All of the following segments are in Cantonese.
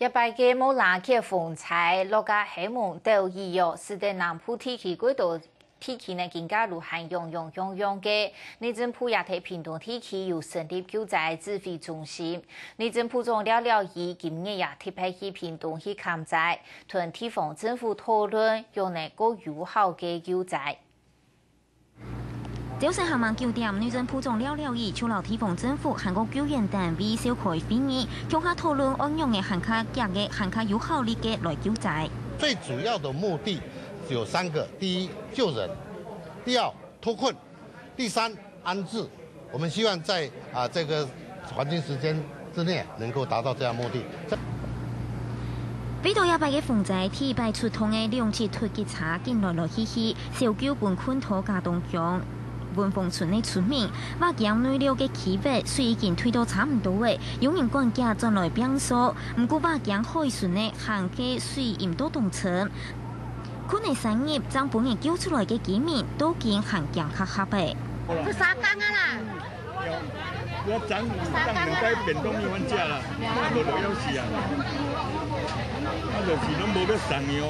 一摆嘅冇冷氣風災，落架希望都預約，使得南部地區幾度天氣呢更加如係樣嘅。內政部也喺屏東地區有成立救災指揮中心。內政部長廖廖伊今日也特別去屏東去看災，同地方政府討論用能夠有效嘅救災。早上下晚9點，內政部長廖廖伊出留地方政府韓國救援單位召開會議，向下討論按用嘅韓卡價嘅韓卡有效率嘅來救災。最主要的目的有3個：第一，救人；第二，脫困；第三，安置。我們希望在這個黃金時間之內能夠達到這樣目的。比到一百嘅風災，第2出動嘅2支突擊車經來去，小救本困土加東江。文峰村嘅村民話：江內流嘅氣味水已經退到差唔多嘅，有人管家轉來變數，唔過話江海船嘅行嘅水淹到東側，可能產業將本人救出來嘅居民都見行江黑黑嘅。佢3更啊啦！我漲兩塊便當麵飯食啦，無就要死啊！就是攏無要送哦，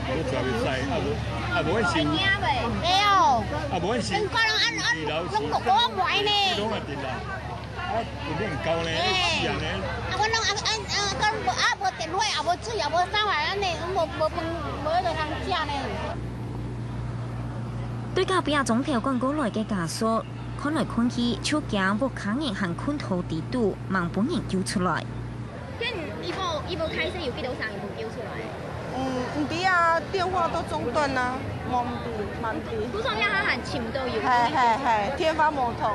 都帶袂使，無揾錢。哎呦！無揾錢。攏我買呢。攏係點啦？有啲唔夠呢，死人呢。我攏無電費，無水，無生活安尼，無飯，無喺度通食呢。對隔壁總條趕過來嘅家屬，看來看去，超驚無可能行困土地度，望本人救出來。伊無開始有幾多人伊救出來？唔知啊，電話都中斷啦，冇唔不上要他喊請都有。係，天發無通。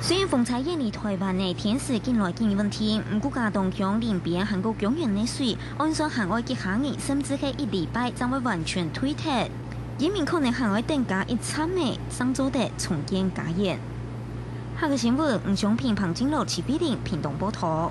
雖然風災引嚟台灣嘅天時近來見問題，唔過加東江連邊韓國公園嘅水，按上行外嘅行業，甚至係1禮拜將會完全退脫。移民可能行外定價1,000美，上週的重建家園。下個新聞，吳雄平、龐金樂、齊碧玲、屏東報道。